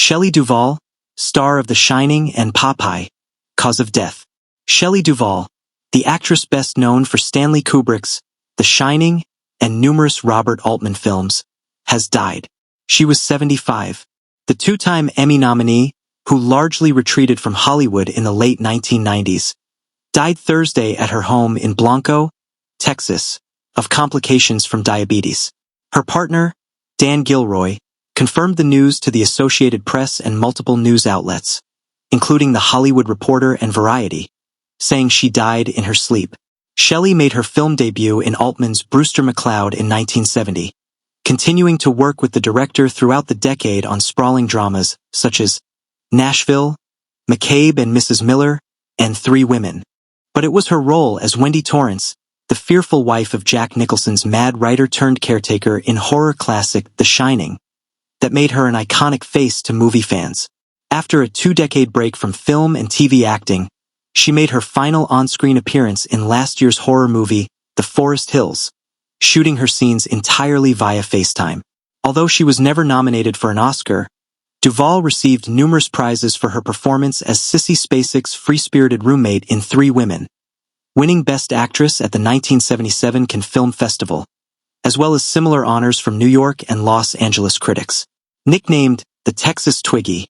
Shelley Duvall, star of The Shining and Popeye, cause of death. Shelley Duvall, the actress best known for Stanley Kubrick's The Shining and numerous Robert Altman films, has died. She was 75. The two-time Emmy nominee, who largely retreated from Hollywood in the late 1990s, died Thursday at her home in Blanco, Texas, of complications from diabetes. Her partner, Dan Gilroy, confirmed the news to the Associated Press and multiple news outlets, including The Hollywood Reporter and Variety, saying she died in her sleep. Shelley made her film debut in Altman's Brewster McCloud in 1970, continuing to work with the director throughout the decade on sprawling dramas such as Nashville, McCabe and Mrs. Miller, and Three Women. But it was her role as Wendy Torrance, the fearful wife of Jack Nicholson's mad writer-turned-caretaker in horror classic The Shining, that made her an iconic face to movie fans. After a two-decade break from film and TV acting, she made her final on-screen appearance in last year's horror movie, The Forest Hills, shooting her scenes entirely via FaceTime. Although she was never nominated for an Oscar, Duvall received numerous prizes for her performance as Sissy Spacek's free-spirited roommate in Three Women, winning Best Actress at the 1977 Cannes Film Festival, as well as similar honors from New York and Los Angeles critics. Nicknamed the Texas Twiggy,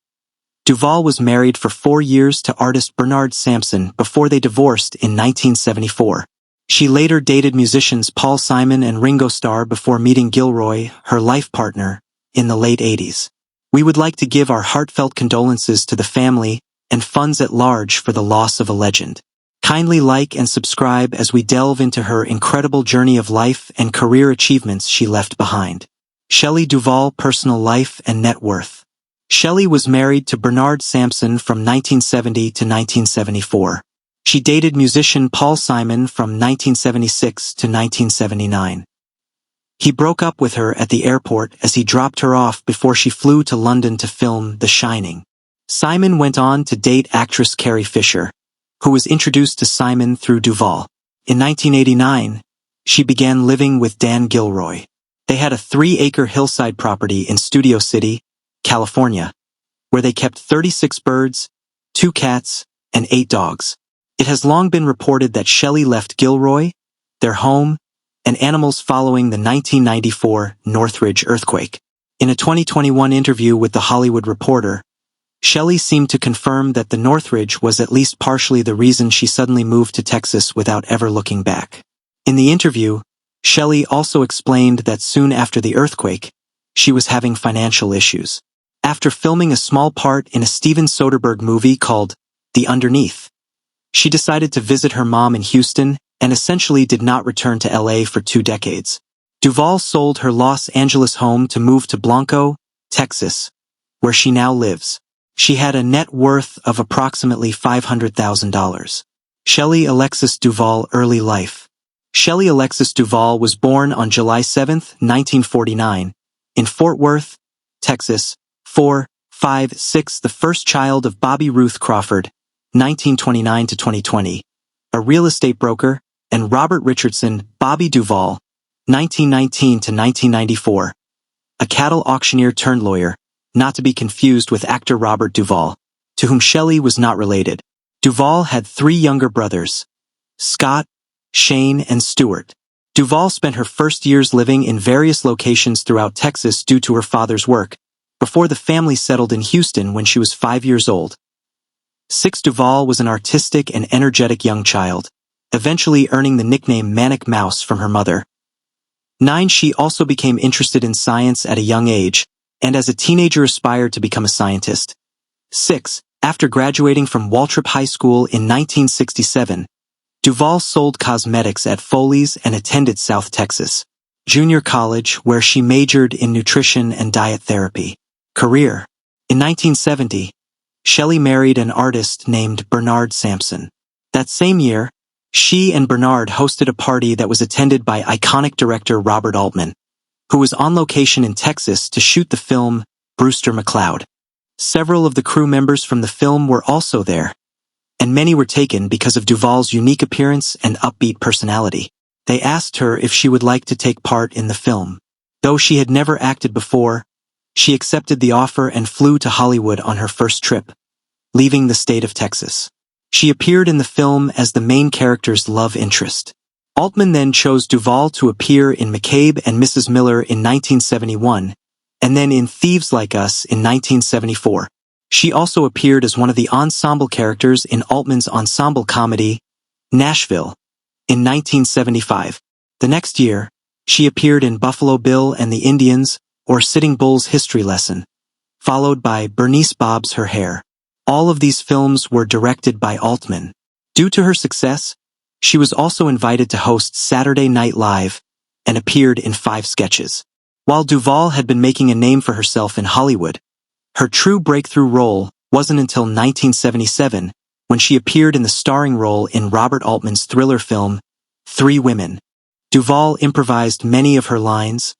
Duvall was married for 4 years to artist Bernard Sampson before they divorced in 1974. She later dated musicians Paul Simon and Ringo Starr before meeting Gilroy, her life partner, in the late 80s. We would like to give our heartfelt condolences to the family and funds at large for the loss of a legend. Kindly like and subscribe as we delve into her incredible journey of life and career achievements she left behind. Shelley Duvall, personal life and net worth. Shelley was married to Bernard Sampson from 1970 to 1974. She dated musician Paul Simon from 1976 to 1979. He broke up with her at the airport as he dropped her off before she flew to London to film The Shining. Simon went on to date actress Carrie Fisher, who was introduced to Simon through Duvall. In 1989, she began living with Dan Gilroy. They had a 3-acre hillside property in Studio City, California, where they kept 36 birds, 2 cats, and 8 dogs. It has long been reported that Shelley left Gilroy, their home, and animals following the 1994 Northridge earthquake. In a 2021 interview with The Hollywood Reporter, Shelley seemed to confirm that the Northridge was at least partially the reason she suddenly moved to Texas without ever looking back. In the interview, Shelley also explained that soon after the earthquake, she was having financial issues. After filming a small part in a Steven Soderbergh movie called The Underneath, she decided to visit her mom in Houston and essentially did not return to LA for 2 decades. Duvall sold her Los Angeles home to move to Blanco, Texas, where she now lives. She had a net worth of approximately $500,000. Shelley Alexis Duvall, early life. Shelley Alexis Duvall was born on July 7, 1949, in Fort Worth, Texas, 4'5'6", the first child of Bobby Ruth Crawford, 1929 to 2020, a real estate broker, and Robert Richardson, Bobby Duvall, 1919 to 1994, a cattle auctioneer turned lawyer, not to be confused with actor Robert Duvall, to whom Shelley was not related. Duvall had 3 younger brothers, Scott, Shane, and Stuart. Duvall spent her first years living in various locations throughout Texas due to her father's work, before the family settled in Houston when she was 5 years old. 6. Duvall was an artistic and energetic young child, eventually earning the nickname Manic Mouse from her mother. 9. She also became interested in science at a young age, and as a teenager aspired to become a scientist. 6. After graduating from Waltrip High School in 1967, Duvall sold cosmetics at Foley's and attended South Texas Junior College, where she majored in nutrition and diet therapy. Career. In 1970, Shelley married an artist named Bernard Sampson. That same year, she and Bernard hosted a party that was attended by iconic director Robert Altman, who was on location in Texas to shoot the film Brewster McCloud. Several of the crew members from the film were also there, and many were taken because of Duvall's unique appearance and upbeat personality. They asked her if she would like to take part in the film. Though she had never acted before, she accepted the offer and flew to Hollywood on her first trip, leaving the state of Texas. She appeared in the film as the main character's love interest. Altman then chose Duvall to appear in McCabe and Mrs. Miller in 1971, and then in Thieves Like Us in 1974. She also appeared as one of the ensemble characters in Altman's ensemble comedy, Nashville, in 1975. The next year, she appeared in Buffalo Bill and the Indians, or Sitting Bull's History Lesson, followed by Bernice Bob's Her Hair. All of these films were directed by Altman. Due to her success, she was also invited to host Saturday Night Live and appeared in 5 sketches. While Duvall had been making a name for herself in Hollywood, her true breakthrough role wasn't until 1977 when she appeared in the starring role in Robert Altman's thriller film, Three Women. Duvall improvised many of her lines,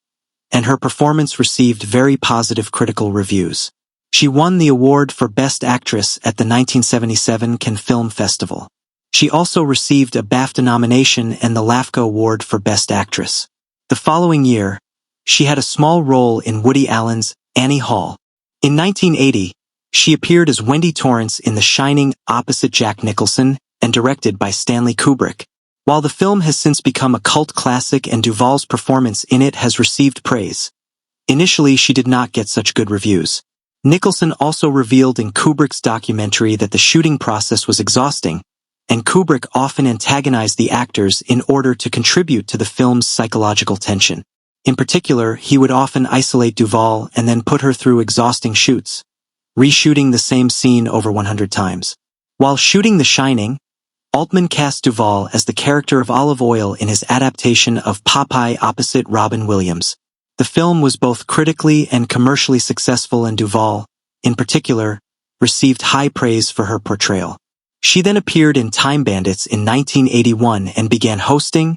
and her performance received very positive critical reviews. She won the award for Best Actress at the 1977 Cannes Film Festival. She also received a BAFTA nomination and the LAFCA Award for Best Actress. The following year, she had a small role in Woody Allen's Annie Hall. In 1980, she appeared as Wendy Torrance in The Shining opposite Jack Nicholson and directed by Stanley Kubrick. While the film has since become a cult classic and Duvall's performance in it has received praise, initially she did not get such good reviews. Nicholson also revealed in Kubrick's documentary that the shooting process was exhausting, and Kubrick often antagonized the actors in order to contribute to the film's psychological tension. In particular, he would often isolate Duvall and then put her through exhausting shoots, reshooting the same scene over 100 times. While shooting The Shining, Altman cast Duvall as the character of Olive Oyl in his adaptation of Popeye opposite Robin Williams. The film was both critically and commercially successful, and Duvall, in particular, received high praise for her portrayal. She then appeared in Time Bandits in 1981 and began hosting,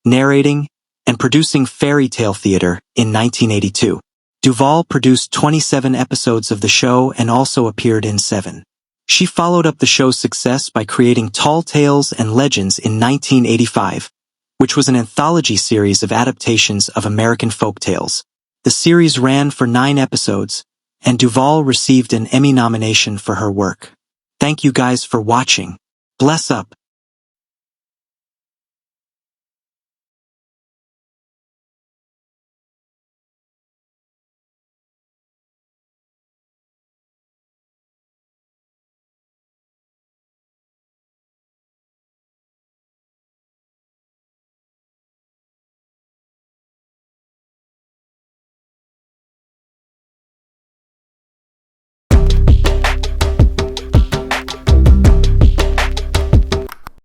narrating, and producing Fairy Tale Theater in 1982. Duvall produced 27 episodes of the show and also appeared in 7. She followed up the show's success by creating Tall Tales and Legends in 1985, which was an anthology series of adaptations of American folk tales. The series ran for 9 episodes, and Duvall received an Emmy nomination for her work. Thank you guys for watching. Bless up.